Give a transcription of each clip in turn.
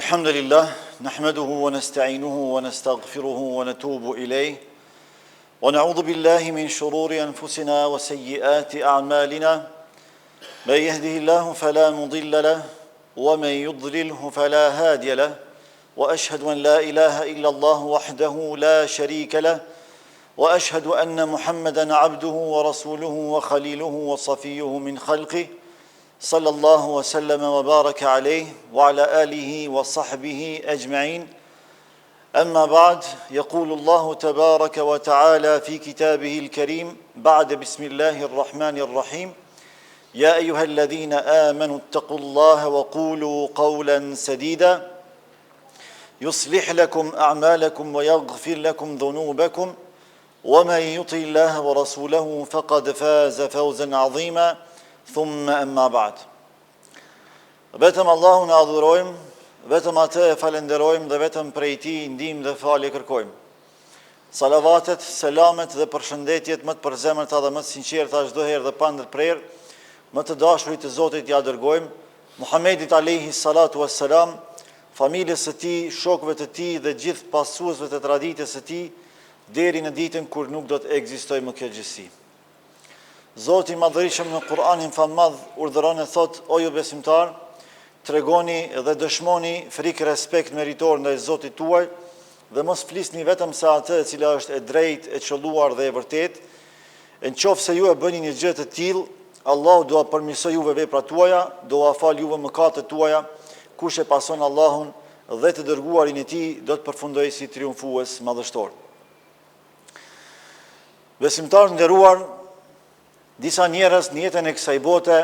الحمد لله نحمده ونستعينه ونستغفره ونتوب إليه ونعوذ بالله من شرور أنفسنا وسيئات أعمالنا من يهده الله فلا مضل له ومن يضلله فلا هادي له وأشهد أن لا إله إلا الله وحده لا شريك له وأشهد أن محمدا عبده ورسوله وخليله وصفيه من خلقه صلى الله وسلم وبارك عليه وعلى آله وصحبه أجمعين أما بعد يقول الله تبارك وتعالى في كتابه الكريم بعد بسم الله الرحمن الرحيم يا أيها الذين آمنوا اتقوا الله وقولوا قولا سديدا يصلح لكم أعمالكم ويغفر لكم ذنوبكم ومن يطع الله ورسوله فقد فاز فوزا عظيما ثم أما بعد. Vetëm Allahun e adhurojmë, vetëm atë e falenderojmë dhe vetëm prej tij ndihmë dhe falje kërkojmë. Salavatet, selamet dhe përshëndetjet më të përzemërta dhe më të sinqerta çdo herë dhe pa ndërprerje, më të dashurit të Zotit ja dërgojmë Muhammedit alayhi salatu wassalam, familjes së tij, shokëve të tij dhe gjithë pasuesve të traditës së tij deri në ditën kur nuk do të ekzistojë më kjo gjësi. Zoti i Madhërisëm në Kur'anin fammadh urdhëron e thot: O ju besimtar, tregoni dhe dëshmoni frikë respekt meritor ndaj Zotit tuaj dhe mos flisni vetëm se atë e cila është e drejtë, e çelluar dhe e vërtetë. Nëse ju e bëni një gjë të tillë, Allahu do ta përmirësojë juve veprat tuaja, do ua fal juve mëkatet tuaja. Kush e pason Allahun dhe të dërguarin e tij do të përfundojë si triumfues madhështor. Besimtarë nderuar, disa njerëz në jetën e kësaj bote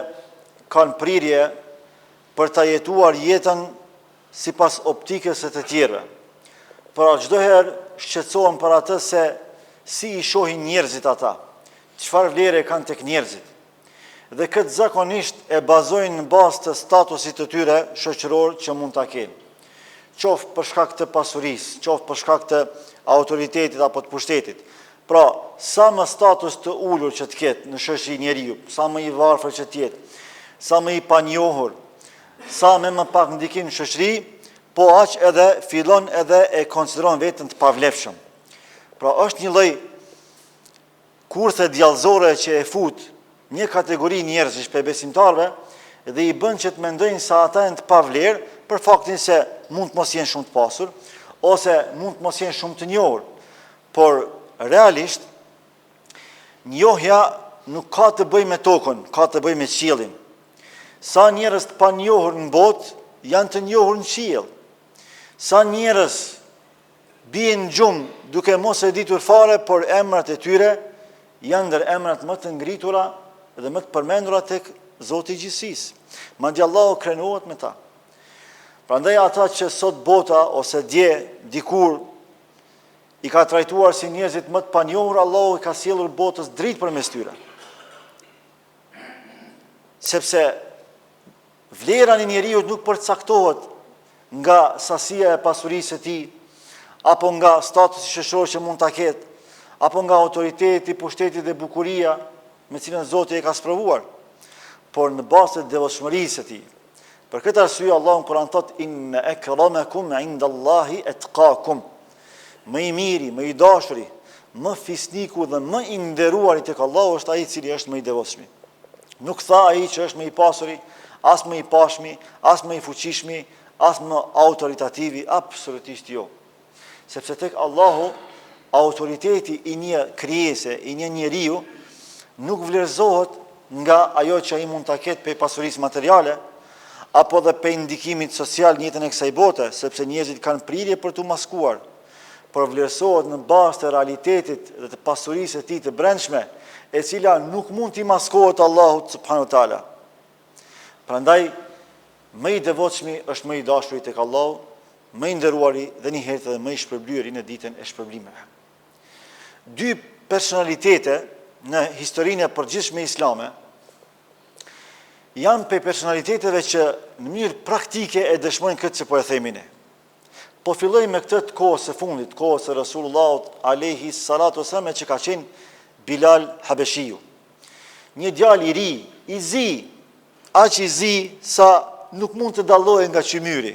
kanë prirje për ta jetuar jetën sipas optikës së të tjerëve. Pra çdo herë shqetësohen për atë se si i shohin njerëzit ata, çfarë vlere kanë tek njerëzit. Dhe këtë zakonisht e bazojnë në bazë të statusit të tyre shoqëror që mund ta kenë. Qoftë për shkak të pasurisë, qoftë për shkak të autoritetit apo të pushtetit. Pra, sa më status të ulur që të ketë në shoqëri njeriu, sa më i varfër që të jetë, sa më i panjohur, sa më pak ndikim në shoqëri, po aq edhe fillon edhe e konsideron veten të pavlefshëm. Pra, është një lloj kurthe djallëzore që e fut një kategori njerëzish për besimtarve dhe i bën që të mendojnë se ata janë të pavlerë për faktin se mund të mos jenë shumë të pasur ose mund të mos jenë shumë të njohur. Por realisht, njohja nuk ka të bëjë me tokën, ka të bëjë me qiellin. Sa njerëz të panjohur në botë janë të njohur në qiell. Sa njerëz bien në gjumë duke mos e ditur fare, por emrat e tyre janë ndër emrat më të ngritura dhe më të përmendura tek Zoti i gjithësisë. Madje Allahu krenohet me ta. Prandaj ata që sot bota ose dje dikur i ka trajtuar si njerëzit më të panjohur, Allahu i ka sjellur botës dritë përmes tyre. Sepse vlera e njeriu nuk përcaktohet nga sasia e pasurisë së tij, apo nga statusi shoqëror që mund ta ketë, apo nga autoriteti, pushteti dhe bukuria me cilën Zoti e ka sprovuar, por në bazë të devotshmërisë së tij. Për këtë arsye Allahu në Kur'an thot: Inna akramakum indallahi atqakum. Më i miri, më i dashuri, më fisniku dhe më i nderuari tek Allahu është ai i cili është më i devotshëm. Nuk tha ai që është më i pasuri, as më i pashmi, as më i fuqishmi, as më autoritativi, absolutisht jo. Sepse tek Allahu autoriteti i një krijese, i një njeriu nuk vlerësohet nga ajo që ai mund ta ketë pe pasurisë materiale apo dhe pe ndikimit social në jetën e kësaj bote, sepse njerëzit kanë prirje për t'u maskuar, por vlerësohet në bazë të realitetit dhe të pasurisë së tij të brendshme, e cila nuk mund t'i maskohet Allahut subhanahu wa taala. Prandaj më i devotshmi është më i dashuri tek Allahu, më i nderuari dhe një herë edhe më i shpërblyeri në ditën e shpërblimeve. Dy personalitete në historinë e përgjithshme islame janë pe personaliteteve që në mënyrë praktike e dëshmojnë këtë që po e themi ne. Po filloj me këtë të kohës së fundit, kohës së Rasulullahut alayhi salatu wasallam, që ka qenë Bilal Habeshiu. Një djalë i ri, i zi, aq i zi sa nuk mund të dallohej nga qymyri.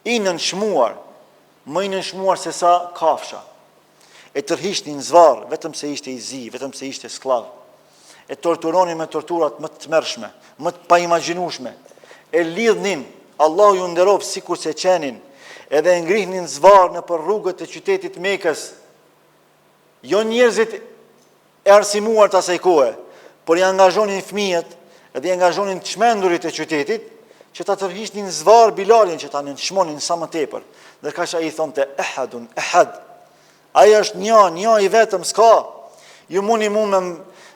i nënshmuar, më i nënshmuar se sa kafsha. E tërhiqnin në zvarr, vetëm se ishte i zi, vetëm se ishte sklav. E torturonin me torturat më të tmerrshme, më të paimagjinueshme. E lidhnin, Allahu ju nderoj sikur se qenin, edhe e ngrihnin zvarr në për rrugët e qytetit Mekës. Jo njerëzit e arsimuar të asaj kohe, por i angazhonin fëmijët edhe i angazhonin të çmendurit e qytetit që ta tërhiqnin në zvarr Bilalin, që ta nënçmonin sa më tepër. Ndërkaq ai thonte ehadun ehad. Ai është një i vetëm, s'ka. Ju mundi mu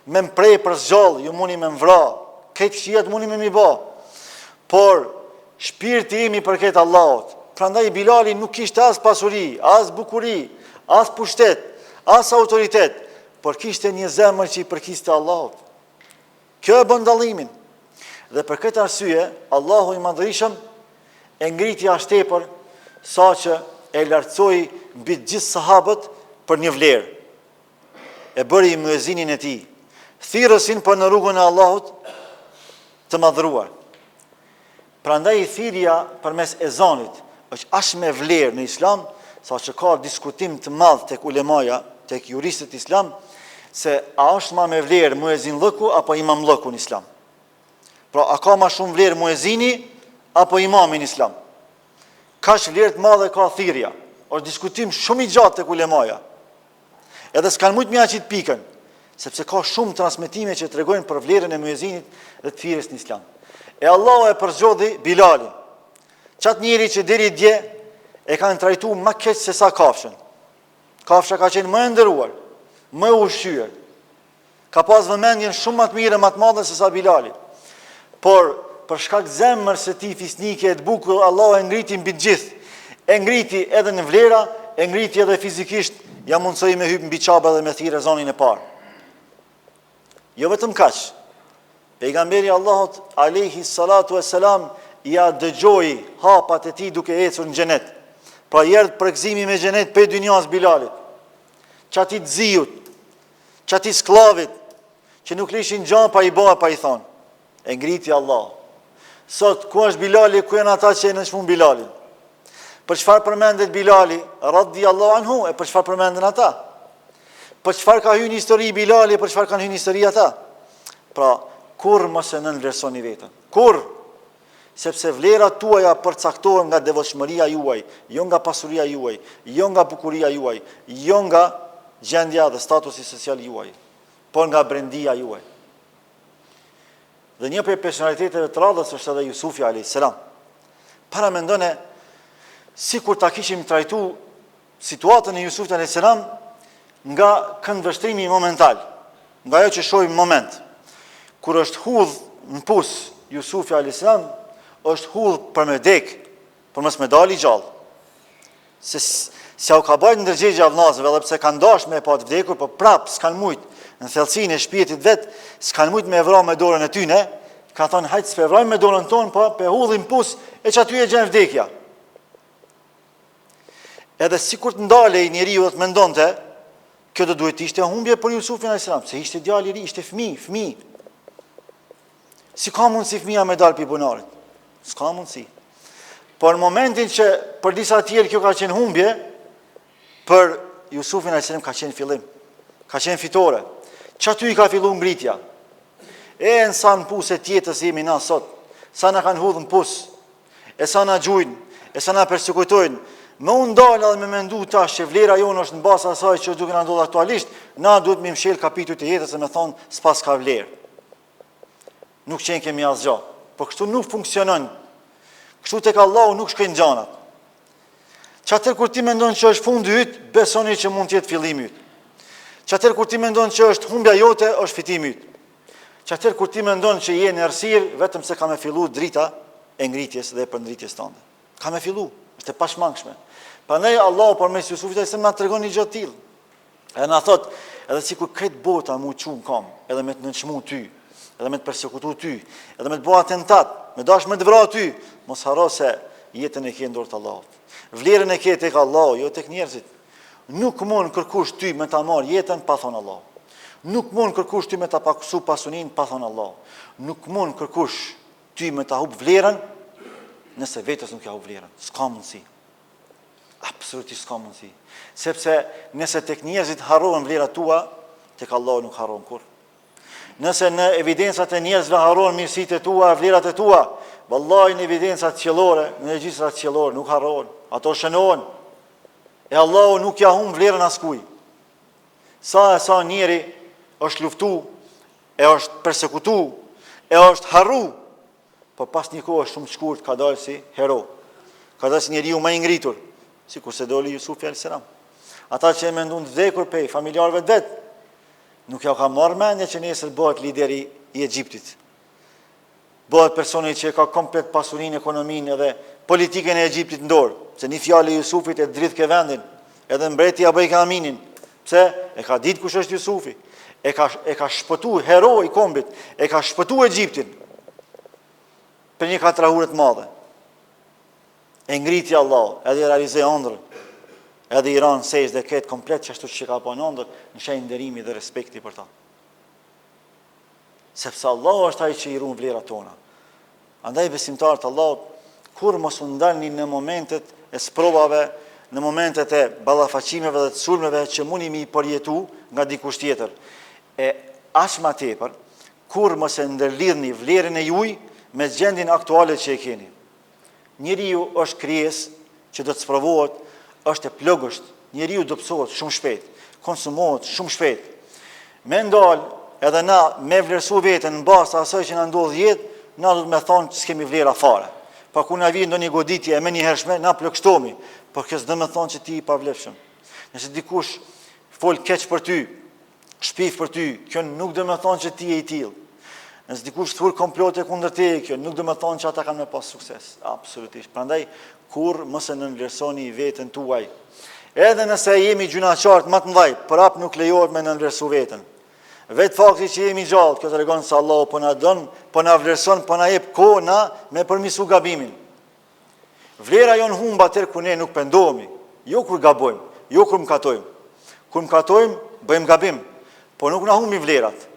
me mprej për zgjallë, ju mundi me mvra. Këtë fshijat mundi me mi bë. Por shpirti im i përket Allahut. Prandaj Bilali nuk kishte as pasuri, as bukuri, as pushtet, as autoritet, por kishte një zemër që i përkiste Allahut. Kjo e bën dallimin. Dhe për këtë arsye, Allahu i Madhërisëm e ngriti as tepër saqë e lartësoi mbi të gjithë sahabët për një vlerë. E bëri muezinin e tij, thirrësin për në rrugën e Allahut të madhruar. Prandaj thirrja përmes ezanit është aq me vlerë në Islam, saqë ka diskutim të madh tek ulemaja, tek juristët islam, se a është ma me vlerë muezin lëku apo imam lëku në Islam. Pra, a ka ma shumë vlerë muezini apo imami në Islam. Ka që vlerë të madhe ka thirrja. Është diskutim shumë i gjatë tek ulemaja. Edhe s'kan mujt mja qitë pikën, sepse ka shumë transmetime që tregojnë për vlerën e muezinit dhe të thirrjes në Islam. E Allah e përzgjodhi Bilalin. Qatë njeri që deri dje e kanë trajtu më keq se sa kafshën. Kafsha ka qenë më e nderuar, më e ushqyer. Ka pas vëmendjen shumë më të mirë e më të madhe se sa Bilali. Por për shkak zemrës së tij fisnike e të bukur, Allah e ngriti mbi të gjithë. E ngriti edhe në vlera, e ngriti edhe fizikisht, ja mundsoi me hyp mbi çaba dhe me thirrë zonin e parë. Jo vetëm kaq. Pejgamberi Allahut alayhi salatu wassalam ja dëgjoi hapat e tij duke ecur në xhenet. Pra jerdh përgëzimi me xhenet pe dynjas Bilalit. Çati të ziut, çati sklavit, që nuk lishin gjan pa i bërë pa i thonë. E ngriti Allah. Sot ku është Bilali, ku janë ata që e nënshmun Bilalin? Për çfarë përmendet Bilali, radhiyallahu anhu, e për çfarë përmenden ata? Për çfarë ka hyrë në histori Bilali, për çfarë kanë hyrë në histori ata? Pra, kur mos e nënvlerësoni veten. Kur? Sepse vlerat tuaja përcaktohen nga devotshmëria juaj, jo nga pasuria juaj, jo nga bukuria juaj, jo nga gjendja dhe statusi social juaj, por nga brendia juaj. Dhe një prej personaliteteve të radhës është edhe Jusufi a.s. Para mendone, si kur ta kishim trajtu situatën e Jusufit a.s. nga këndvështrimi momental, nga ajo që shohim moment. Kur është hudh në pus Jusufi a.s. është hudh për me dek, për mos me dali gjallë. Se u ka bajt në ndërgjegje vllazëve, edhe pse kanë dash me pa të vdekur, por prap s'kan mujt në thellësinë e shpirtit vet, s'kan mujt me vrarë me dorën e tyne, ka thonë hajt s'pe vrojmë me dorën tonë, po pe hudhim pus e që aty e gjen vdekja. Edhe sikur të ndalej njeriu të mendonte, kjo do duhet ishte humbje për Jusufin a.s. se ishte djalë i ri, ishte fëmijë. Si ka mundsi fëmia me dal pi bunarit? S'ka mundsi. Por në momentin që për disa tjerë kjo ka qenë humbje, për Jusufin a.s. ka qenë fillim, ka qenë fitore. Që aty i ka fillu ngritja. E në sa në pus e tjetës jemi na sot, sa në kanë hudhën pus, e sa në gjujnë, e sa në persekujtojnë, me unë dalë dhe me mendu tash që vlera jonë është në basa asaj që duke në ndodhë aktualisht, na duhet me mshel kapitujt e jetës e me thonë s'pas ka vlerë. Nuk qenë kemi asgja, por kështu nuk funksionon, kështu tek Allahu nuk shkojnë gjanat. Që atër kur ti mendon që është fundi yt, besoni që mund tjetë fillimi yt. Që atër kur ti mendon që është humbja jote, është fitimi yt. Që atër kur ti mendon që je në errësirë, vetëm se ka me fillu drita e ngritjes dhe përndritjes tënde. Ka me fillu, është e pashmangshme. Prandaj Allahu përmes Jusufit a.s. na tregon një gjë të tillë. Edhe na thot, edhe sikur këtë bota mu çum kam, edhe me të nënçmu ty, edhe me të përsekutu ty, edhe me të bëu atentat, me dash me të vrarë ty, mos harro se jetën e ke në dorë të Allahut. Vlerën e ke tek Allahu, jo tek njerëzit. Nuk mund kërkush ty me ta marr jetën pa thonë Allahu. Nuk mund kërkush ty me ta paksu pasuninë pa thonë Allahu. Nuk mund kërkush ty me ta hub vlerën nëse vetës nuk ja u vlerën. S'ka mundësi. Absolutisht s'ka mundësi. Sepse nëse tek njerëzit harrohen vlerat tua, tek Allahu nuk harron kur. Nëse në evidencat e njerëzve harrohen mirësitë tua, vlerat e tua, vallahi në evidencat qiellore, në regjistrat qiellore nuk harrohen. Ato shënohen. E Allahu nuk ja humb vlerën askujt. Sa njeri është luftu, e është persekutu, e është harru, por pas një kohë shumë të shkurt ka dalë si hero. Ka dalë si njeriu më i ngritur, sikur se doli Jusufi alayhis salam. Ata që e mendon të vdekur pej familjarëve të vet, nuk ja ka marrë mendje që nesër bëhet lideri i Egjiptit. Bëhet personi që ka komplet pasurinë, ekonominë edhe politikën e Egjiptit në dorë, se një fjalë e Jusufit e dridh ke vendin, edhe mbreti apo i ka aminin. Pse? E ka ditë kush është Jusufi. E ka shpëtu hero i kombit, e ka shpëtu Egjiptin për një katrahurë të madhe. E ngriti Allah, edhe i realizoi ëndrrën, edhe i ran sejdë dhe ketë komplet që ashtu që ka pa në ëndër, në shenjë nderimi dhe respekti për ta. Sepse Allah është ai që i ruan vlerat tona. Andaj besimtarët Allah, kur mos u ndalni në momentet e sprovave, në momentet e ballafaqimeve dhe të sulmeve që mundi mi përjetu nga dikush tjetër. E aq më tepër, kur mos e ndërlidhni vlerën e juaj me gjendjen aktuale që e keni. Njeriu është krijesë që do të sprovohet, është e plogësht, njeriu do psohet shumë shpejt, konsumohet shumë shpejt. Me ndal edhe na me vlerësu veten në bazë asaj që na ndodh jetë, na do të më thonë që s'kemi vlera fare. Pa ku na vjen ndonjë goditje e më një hershme, na plagështomi, por kjo s'do të thonë që ti i pavlefshëm. Nëse dikush fol keq për ty, shpif për ty, kjo nuk do të thonë që ti je i tillë. Nëse dikush thur komplote kundër teje, kjo nuk do të thonë që ata kanë me pas sukses. Absolutisht. Prandaj kur mos e nënvlerësoni veten tuaj. Edhe nëse jemi gjunaqar më të mëdhej, prap nuk lejohet me nënvlerësu veten. Vetë fakti që jemi gjallë, kjo tregon se Allahu po na don, po na vlerëson, po na jep kohë na me përmirësu gabimin. Vlera jon humb atë kur ne nuk pendohemi, jo kur gabojmë, jo kur mëkatojmë. Kur mëkatojmë, bëjmë gabim, po nuk na humbi vlerat.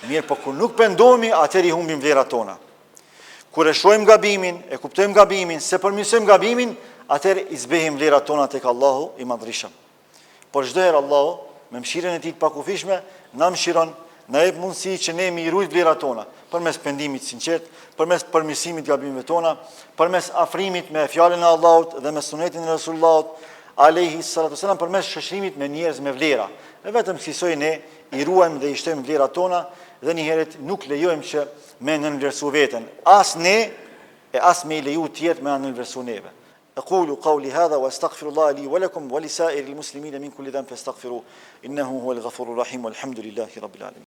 Mirë, po kur nuk pendohemi, atëherë i humbim vlerat tona. Kur e shohim gabimin, e kuptojmë gabimin, se përmirësojmë gabimin, atëherë i zbehim vlerat tona tek Allahu i madhrishëm. Por çdo herë Allahu, me mëshirën e tij të pakufishme, na mëshiron, na jep mundësi që ne mi ruajt vlerat tona, përmes pendimit sinqert, përmes përmirësimit të gabimeve tona, përmes afrimit me fjalën e Allahut dhe me sunetin e Resulullahut alayhi salatu wasalam, përmes shoqërimit me njerëz me vlera. Ne vetëm kësaj ne i ruajmë dhe i shtojmë vlerat tona dhe një herët nuk lejojmë që me nënvlerësu veten. As ne e as me i leju tjetër me nënvlerësu neve. أقول قولي هذا وأستغفر الله لي ولكم ولسائر المسلمين من كل ذنب فاستغفروه إنه هو الغفور الرحيم والحمد لله رب العالمين.